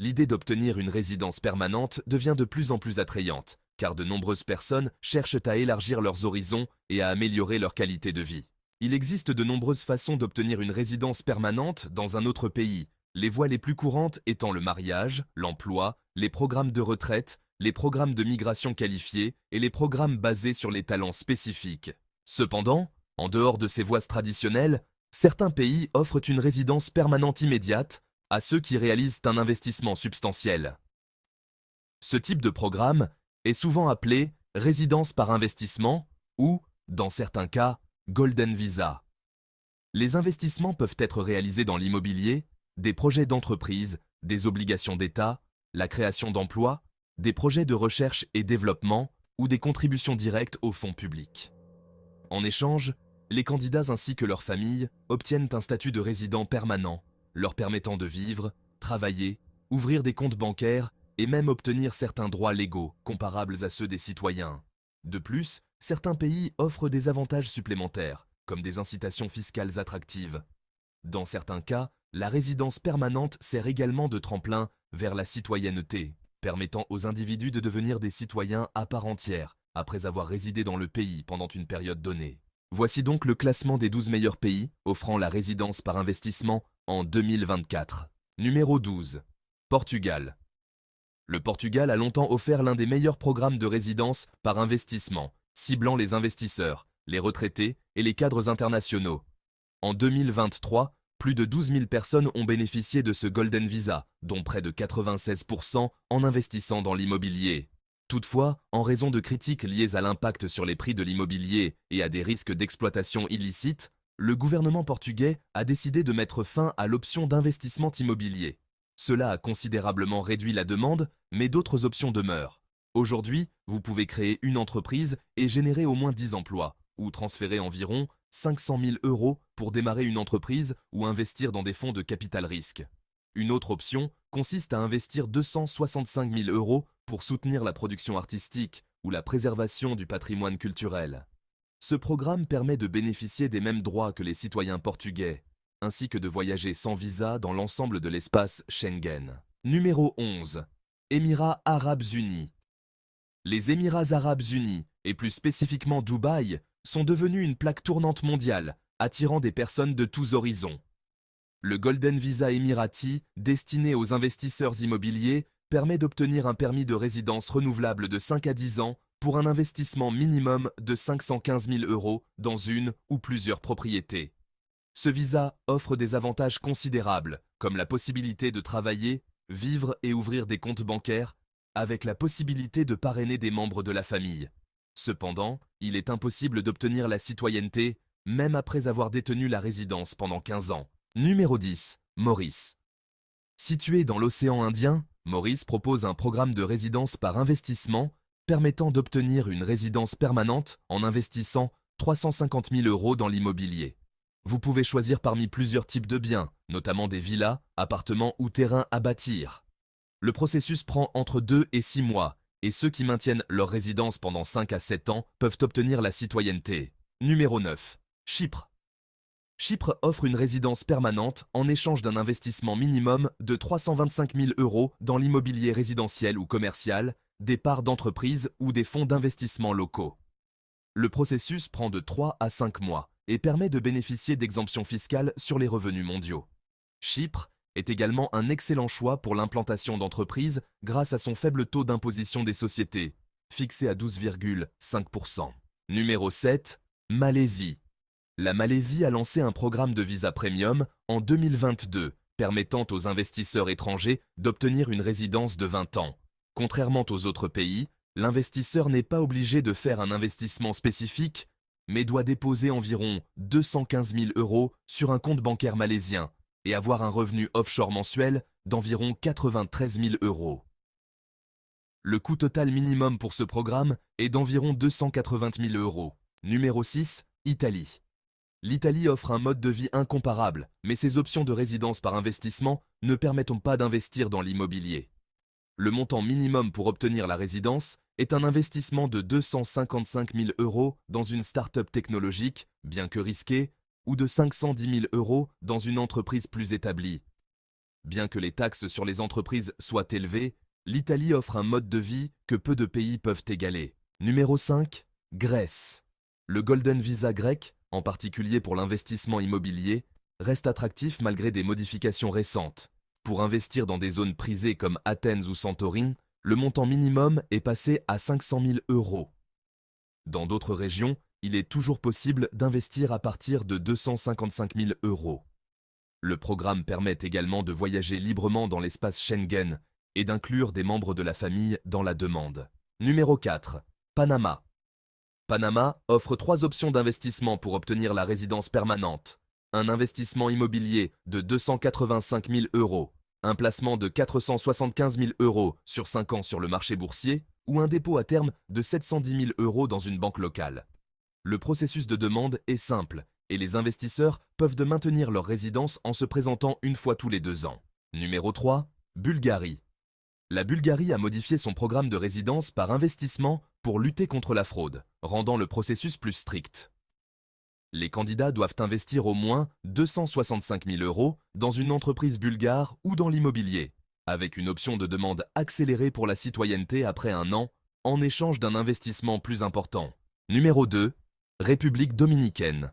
l'idée d'obtenir une résidence permanente devient de plus en plus attrayante, car de nombreuses personnes cherchent à élargir leurs horizons et à améliorer leur qualité de vie. Il existe de nombreuses façons d'obtenir une résidence permanente dans un autre pays, les voies les plus courantes étant le mariage, l'emploi, les programmes de retraite, les programmes de migration qualifiée et les programmes basés sur les talents spécifiques. Cependant, en dehors de ces voies traditionnelles, certains pays offrent une résidence permanente immédiate à ceux qui réalisent un investissement substantiel. Ce type de programme est souvent appelé résidence par investissement ou, dans certains cas, Golden Visa. Les investissements peuvent être réalisés dans l'immobilier, des projets d'entreprise, des obligations d'État, la création d'emplois, des projets de recherche et développement ou des contributions directes aux fonds publics. En échange, les candidats ainsi que leurs familles obtiennent un statut de résident permanent, leur permettant de vivre, travailler, ouvrir des comptes bancaires et même obtenir certains droits légaux comparables à ceux des citoyens. De plus, certains pays offrent des avantages supplémentaires, comme des incitations fiscales attractives. Dans certains cas, la résidence permanente sert également de tremplin vers la citoyenneté, permettant aux individus de devenir des citoyens à part entière, après avoir résidé dans le pays pendant une période donnée. Voici donc le classement des 12 meilleurs pays offrant la résidence par investissement en 2024. Numéro 12. Portugal. Le Portugal a longtemps offert l'un des meilleurs programmes de résidence par investissement, ciblant les investisseurs, les retraités et les cadres internationaux. En 2023, plus de 12 000 personnes ont bénéficié de ce Golden Visa, dont près de 96% en investissant dans l'immobilier. Toutefois, en raison de critiques liées à l'impact sur les prix de l'immobilier et à des risques d'exploitation illicite, le gouvernement portugais a décidé de mettre fin à l'option d'investissement immobilier. Cela a considérablement réduit la demande, mais d'autres options demeurent. Aujourd'hui, vous pouvez créer une entreprise et générer au moins 10 emplois, ou transférer environ 500 000 € pour démarrer une entreprise ou investir dans des fonds de capital risque. Une autre option consiste à investir 265 000 € pour soutenir la production artistique ou la préservation du patrimoine culturel. Ce programme permet de bénéficier des mêmes droits que les citoyens portugais, ainsi que de voyager sans visa dans l'ensemble de l'espace Schengen. Numéro 11. Émirats Arabes Unis. Les Émirats Arabes Unis, et plus spécifiquement Dubaï, sont devenus une plaque tournante mondiale, attirant des personnes de tous horizons. Le Golden Visa émirati, destiné aux investisseurs immobiliers, permet d'obtenir un permis de résidence renouvelable de 5 à 10 ans pour un investissement minimum de 515 000 € dans une ou plusieurs propriétés. Ce visa offre des avantages considérables, comme la possibilité de travailler, vivre et ouvrir des comptes bancaires, avec la possibilité de parrainer des membres de la famille. Cependant, il est impossible d'obtenir la citoyenneté, même après avoir détenu la résidence pendant 15 ans. Numéro 10. Maurice. Situé dans l'océan Indien, Maurice propose un programme de résidence par investissement permettant d'obtenir une résidence permanente en investissant 350 000 € dans l'immobilier. Vous pouvez choisir parmi plusieurs types de biens, notamment des villas, appartements ou terrains à bâtir. Le processus prend entre 2 et 6 mois, et ceux qui maintiennent leur résidence pendant 5 à 7 ans peuvent obtenir la citoyenneté. Numéro 9. Chypre. Chypre offre une résidence permanente en échange d'un investissement minimum de 325 000 € dans l'immobilier résidentiel ou commercial, des parts d'entreprises ou des fonds d'investissement locaux. Le processus prend de 3 à 5 mois et permet de bénéficier d'exemptions fiscales sur les revenus mondiaux. Chypre est également un excellent choix pour l'implantation d'entreprises grâce à son faible taux d'imposition des sociétés, fixé à 12,5%. Numéro 7. Malaisie. La Malaisie a lancé un programme de visa premium en 2022, permettant aux investisseurs étrangers d'obtenir une résidence de 20 ans. Contrairement aux autres pays, l'investisseur n'est pas obligé de faire un investissement spécifique, mais doit déposer environ 215 000 € sur un compte bancaire malaisien et avoir un revenu offshore mensuel d'environ 93 000 €. Le coût total minimum pour ce programme est d'environ 280 000 €. Numéro 6. Italie. L'Italie offre un mode de vie incomparable, mais ses options de résidence par investissement ne permettent pas d'investir dans l'immobilier. Le montant minimum pour obtenir la résidence est un investissement de 255 000 € dans une start-up technologique, bien que risquée, ou de 510 000 € dans une entreprise plus établie. Bien que les taxes sur les entreprises soient élevées, l'Italie offre un mode de vie que peu de pays peuvent égaler. Numéro 5. Grèce. Le Golden Visa grec, en particulier pour l'investissement immobilier, reste attractif malgré des modifications récentes. Pour investir dans des zones prisées comme Athènes ou Santorin, le montant minimum est passé à 500 000 euros. Dans d'autres régions, il est toujours possible d'investir à partir de 255 000 euros. Le programme permet également de voyager librement dans l'espace Schengen et d'inclure des membres de la famille dans la demande. Numéro 4. Panama. Panama offre 3 options d'investissement pour obtenir la résidence permanente. Un investissement immobilier de 285 000 euros, un placement de 475 000 euros sur 5 ans sur le marché boursier ou un dépôt à terme de 710 000 euros dans une banque locale. Le processus de demande est simple et les investisseurs peuvent de maintenir leur résidence en se présentant une fois tous les 2 ans. Numéro 3. Bulgarie. La Bulgarie a modifié son programme de résidence par investissement pour lutter contre la fraude, rendant le processus plus strict. Les candidats doivent investir au moins 265 000 euros dans une entreprise bulgare ou dans l'immobilier, avec une option de demande accélérée pour la citoyenneté après 1 an, en échange d'un investissement plus important. Numéro 2. République dominicaine.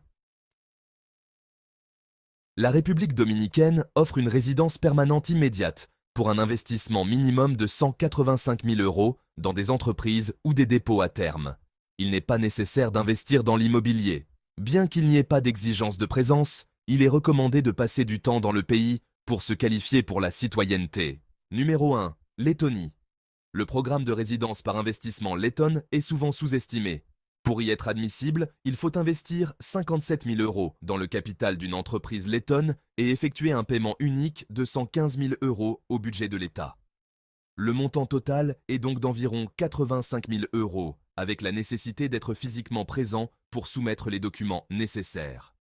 La République dominicaine offre une résidence permanente immédiate pour un investissement minimum de 185 000 euros dans des entreprises ou des dépôts à terme. Il n'est pas nécessaire d'investir dans l'immobilier. Bien qu'il n'y ait pas d'exigence de présence, il est recommandé de passer du temps dans le pays pour se qualifier pour la citoyenneté. Numéro 1. Lettonie. Le programme de résidence par investissement lettonne est souvent sous-estimé. Pour y être admissible, il faut investir 57 000 euros dans le capital d'une entreprise lettonne et effectuer un paiement unique de 115 000 euros au budget de l'État. Le montant total est donc d'environ 85 000 euros, avec la nécessité d'être physiquement présent pour soumettre les documents nécessaires.